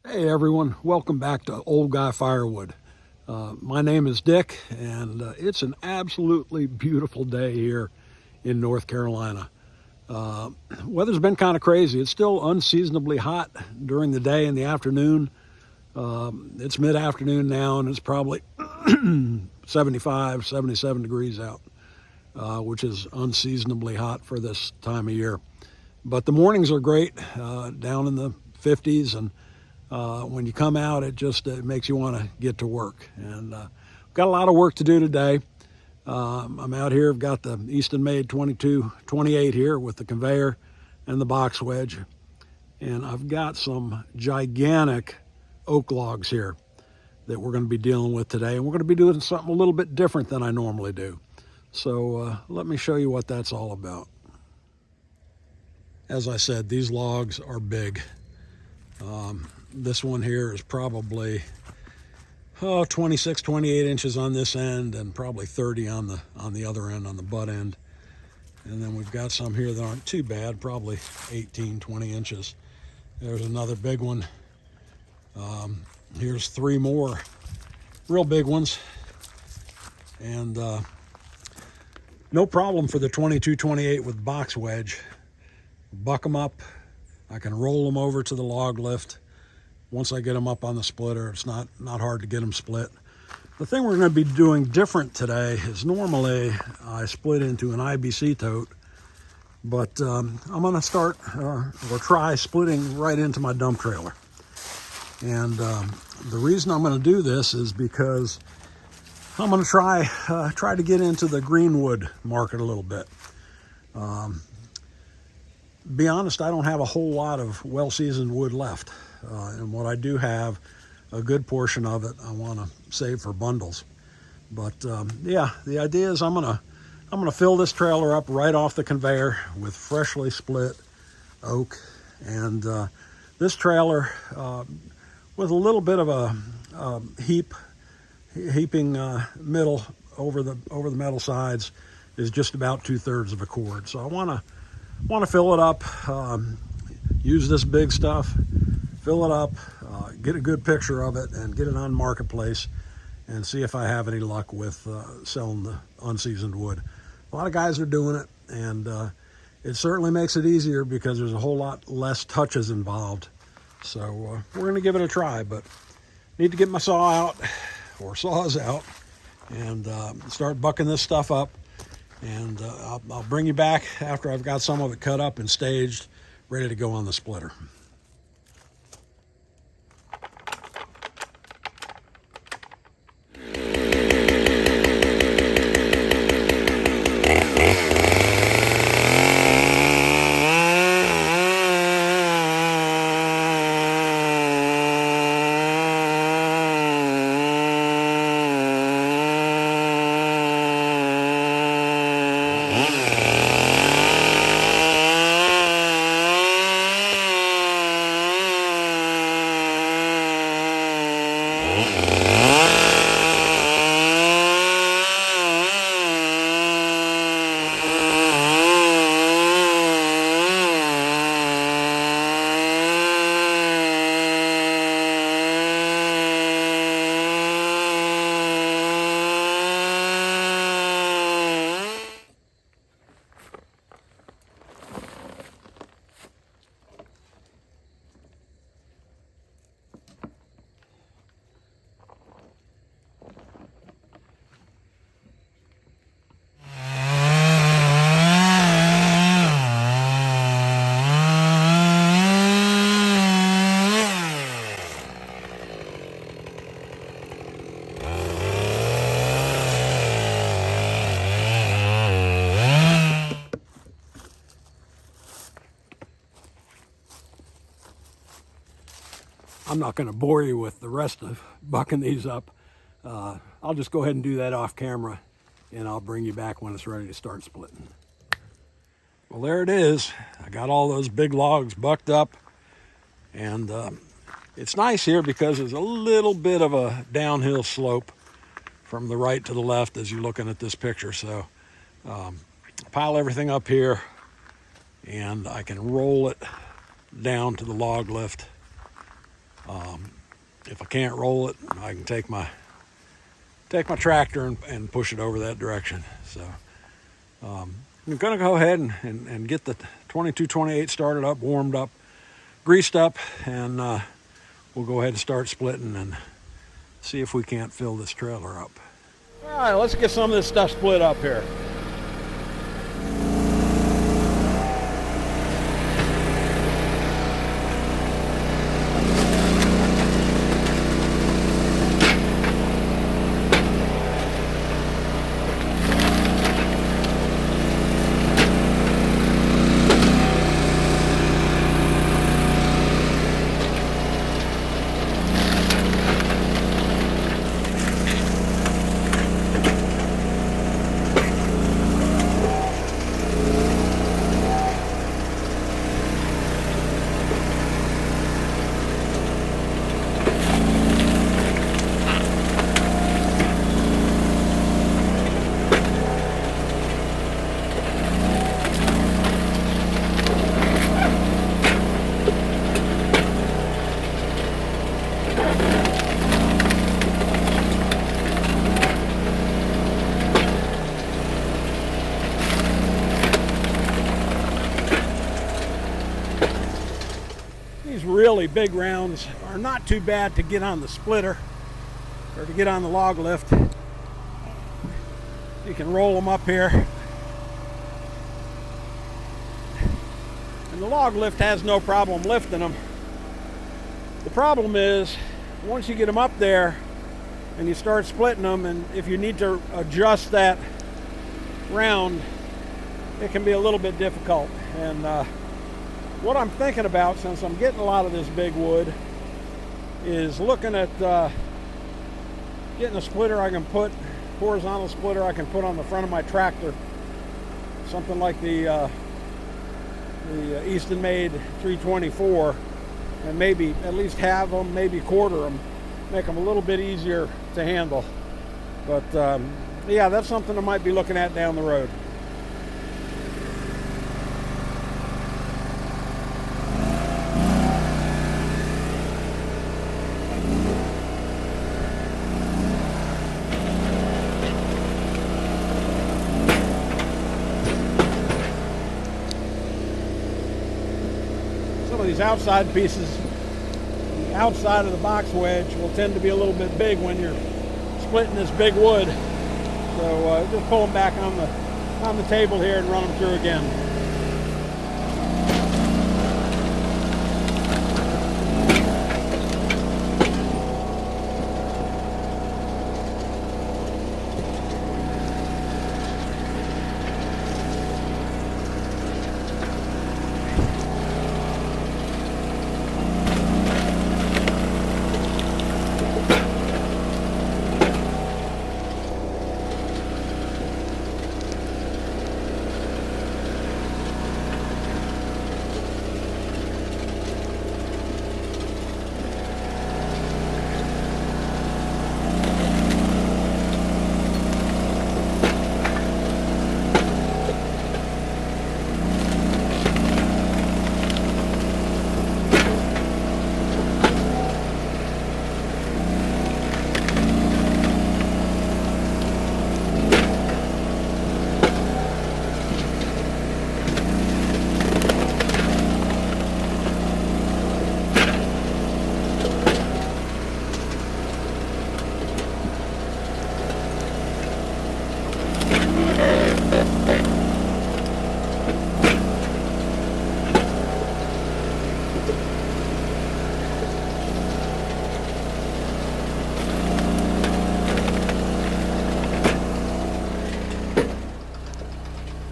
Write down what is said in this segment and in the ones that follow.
Hey everyone, welcome back to Old Guy Firewood. My name is Dick, and it's an absolutely beautiful day here in North Carolina. Weather's been kind of crazy. It's still unseasonably hot during the day and the afternoon. It's mid-afternoon now, and it's probably 75, 77 degrees out, which is unseasonably hot for this time of year. But the mornings are great, down in the 50s, and when you come out, it makes you want to get to work. And got a lot of work to do today. I'm out here. I've got the Easton made 2228 here with the conveyor and the box wedge. And I've got some gigantic oak logs here that we're going to be dealing with today. And we're going to be doing something a little bit different than I normally do. So let me show you what that's all about. As I said, these logs are big. This one here is probably 26, 28 inches on this end, and probably 30 on the other end, on the butt end. And then we've got some here that aren't too bad, probably 18, 20 inches. There's another big one. Here's three more real big ones. And no problem for the 2228 with box wedge. Buck them up. I can roll them over to the log lift. Once I get them up on the splitter, it's not hard to get them split. The thing we're going to be doing different today is normally I split into an IBC tote, but I'm going to start or try splitting right into my dump trailer. And the reason I'm going to do this is because I'm going to try to get into the greenwood market a little bit. Be honest, I don't have a whole lot of well-seasoned wood left. And what I do have, a good portion of it, I want to save for bundles. But yeah, the idea is I'm gonna fill this trailer up right off the conveyor with freshly split oak. And this trailer, with a little bit of a heaping middle over the metal sides, is just about 2/3 of a cord. So I want to fill it up, use this big stuff, fill it up, get a good picture of it, and get it on Marketplace and see if I have any luck with selling the unseasoned wood. A lot of guys are doing it, and it certainly makes it easier because there's a whole lot less touches involved. So we're going to give it a try, but need to get my saw out, or saws out, and start bucking this stuff up. And I'll bring you back after I've got some of it cut up and staged, ready to go on the splitter. I'm not going to bore you with the rest of bucking these up. I'll just go ahead and do that off camera, and I'll bring you back when it's ready to start splitting. Well, there it is. I got all those big logs bucked up, and it's nice here because there's a little bit of a downhill slope from the right to the left as you're looking at this picture. So pile everything up here, and I can roll it down to the log lift if I can't roll it, I can take my tractor and push it over that direction. So I'm going to go ahead and get the 2228 started up, warmed up, greased up, and we'll go ahead and start splitting and see if we can't fill this trailer up. All right, let's get some of this stuff split up here. These really big rounds are not too bad to get on the splitter or to get on the log lift. You can roll them up here. And the log lift has no problem lifting them. The problem is, once you get them up there and you start splitting them, and if you need to adjust that round, it can be a little bit difficult. And what I'm thinking about, since I'm getting a lot of this big wood, is looking at getting a splitter I can put, horizontal splitter I can put on the front of my tractor, something like the Easton made 324, and maybe at least halve them, maybe quarter them, make them a little bit easier to handle. But yeah, that's something I might be looking at down the road. Some of these outside pieces, the outside of the box wedge, will tend to be a little bit big when you're splitting this big wood. So just pull them back on the table here and run them through again.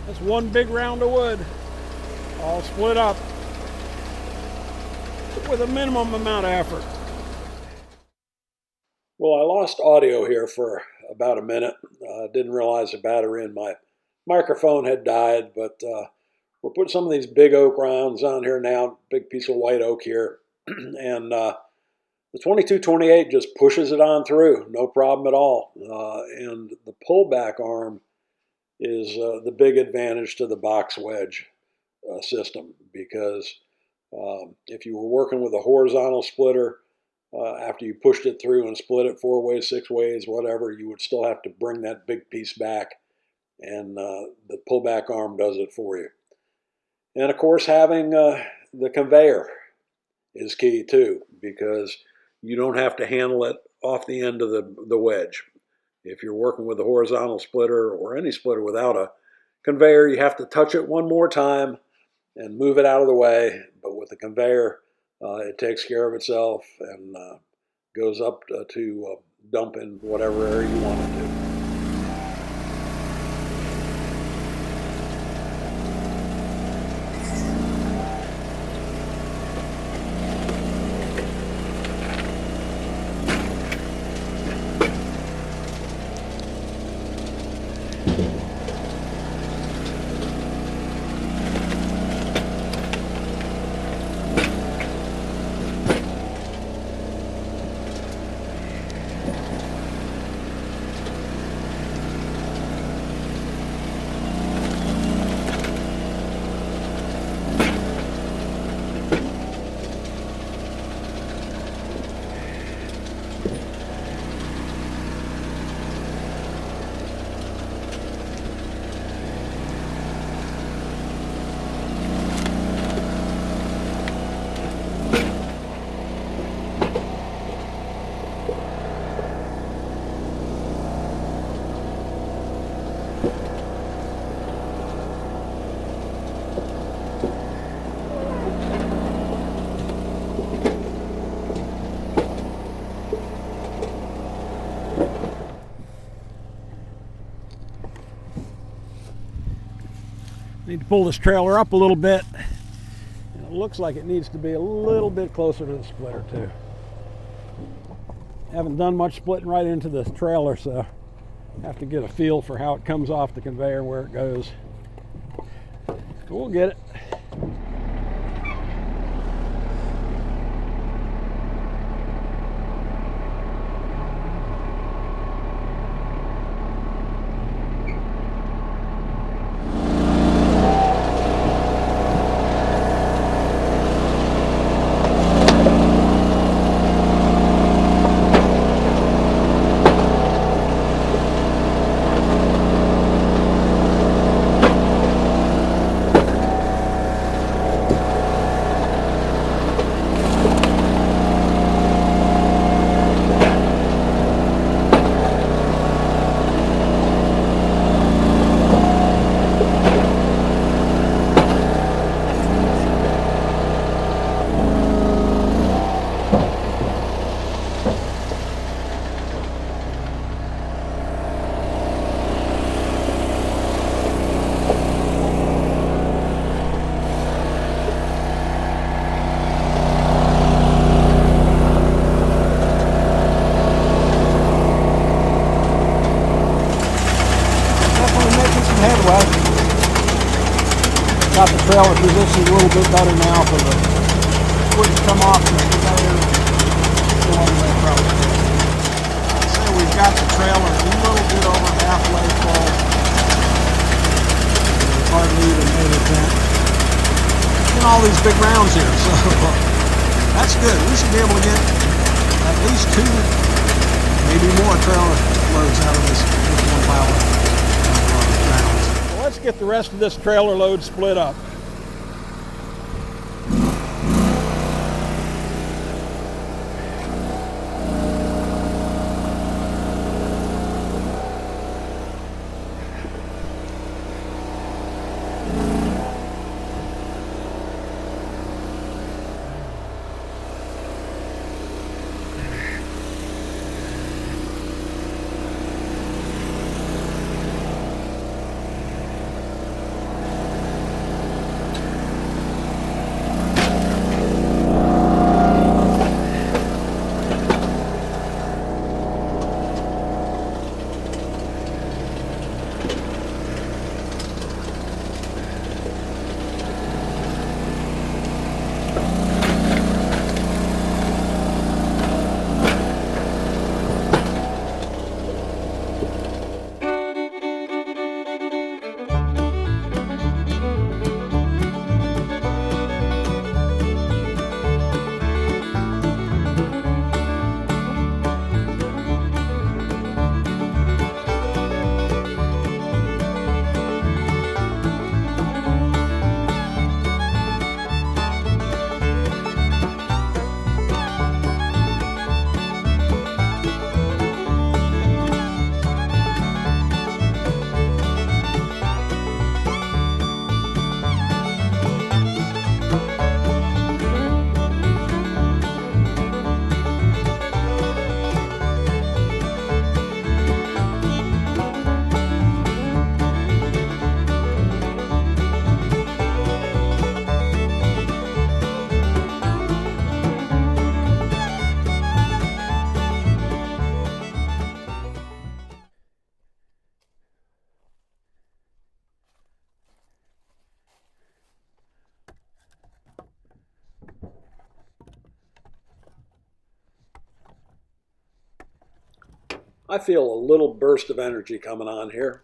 That's one big round of wood, all split up with a minimum amount of effort. Well, I lost audio here for about a minute. Didn't realize the battery in my microphone had died, but we're putting some of these big oak rounds on here now, big piece of white oak here, and the 2228 just pushes it on through, no problem at all. And the pullback arm is the big advantage to the box wedge system, because if you were working with a horizontal splitter, after you pushed it through and split it 4 ways, 6 ways, whatever, you would still have to bring that big piece back, and the pullback arm does it for you. And of course, having the conveyor is key too, because you don't have to handle it off the end of the wedge. If you're working with a horizontal splitter or any splitter without a conveyor, you have to touch it one more time and move it out of the way. But with the conveyor, it takes care of itself and goes up to dump in whatever area you want it to. Need to pull this trailer up a little bit. And it looks like it needs to be a little bit closer to the splitter too. Haven't done much splitting right into the trailer, so have to get a feel for how it comes off the conveyor, where it goes. We'll get it. Got the trailer positioned a little bit better now for the wood to come off the conveyor. I'd say we've got the trailer a little bit over halfway full. It's hardly even made a dent. And all these big rounds here, so that's good. We should be able to get at least 2, maybe more trailer loads out of this one pile of rounds. Let's get the rest of this trailer load split up. I feel a little burst of energy coming on here.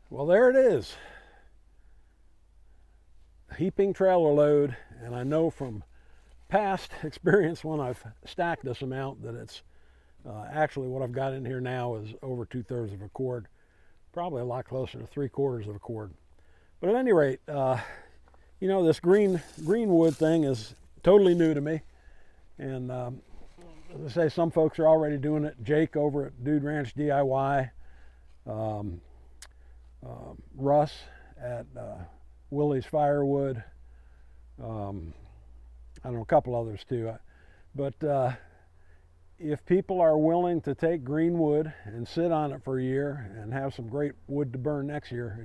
Well, there it is. Heaping trailer load, and I know from past experience when I've stacked this amount that it's actually what I've got in here now is over 2/3 of a cord, probably a lot closer to 3/4 of a cord. But at any rate, you know, this greenwood thing is totally new to me, and as I say, some folks are already doing it. Jake over at Dude Ranch DIY, Russ at Willie's Firewood, I don't know, a couple others too. But if people are willing to take green wood and sit on it for a year and have some great wood to burn next year,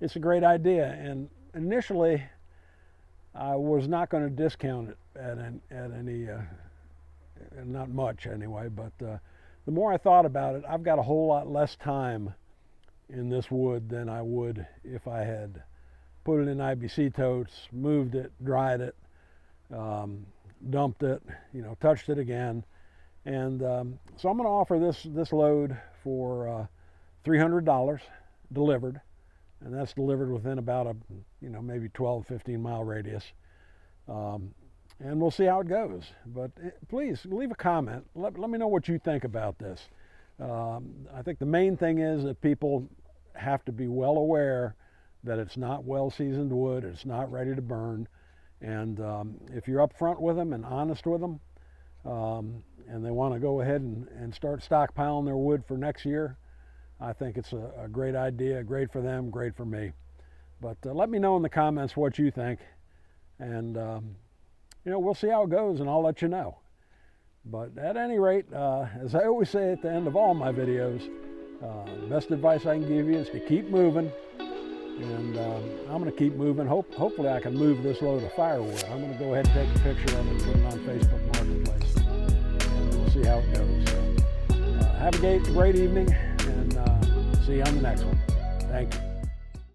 it's a great idea. And initially, I was not going to discount it at any, not much anyway. But the more I thought about it, I've got a whole lot less time in this wood than I would if I had put it in IBC totes, moved it, dried it, dumped it, you know, touched it again. And so I'm going to offer this load for $300 delivered, and that's delivered within about a, you know, maybe 12-15 mile radius. And we'll see how it goes. But please leave a comment. Let me know what you think about this. I think the main thing is that people have to be well aware that it's not well-seasoned wood, it's not ready to burn. And if you're upfront with them and honest with them, and they want to go ahead and start stockpiling their wood for next year, I think it's a great idea, great for them, great for me. But let me know in the comments what you think, and you know, we'll see how it goes, and I'll let you know. But at any rate, as I always say at the end of all my videos, best advice I can give you is to keep moving. And I'm going to keep moving. Hopefully I can move this load of firewood. I'm going to go ahead and take a picture of it and put it on Facebook Marketplace. And we'll see how it goes. So, have a great evening, and see you on the next one. Thank you.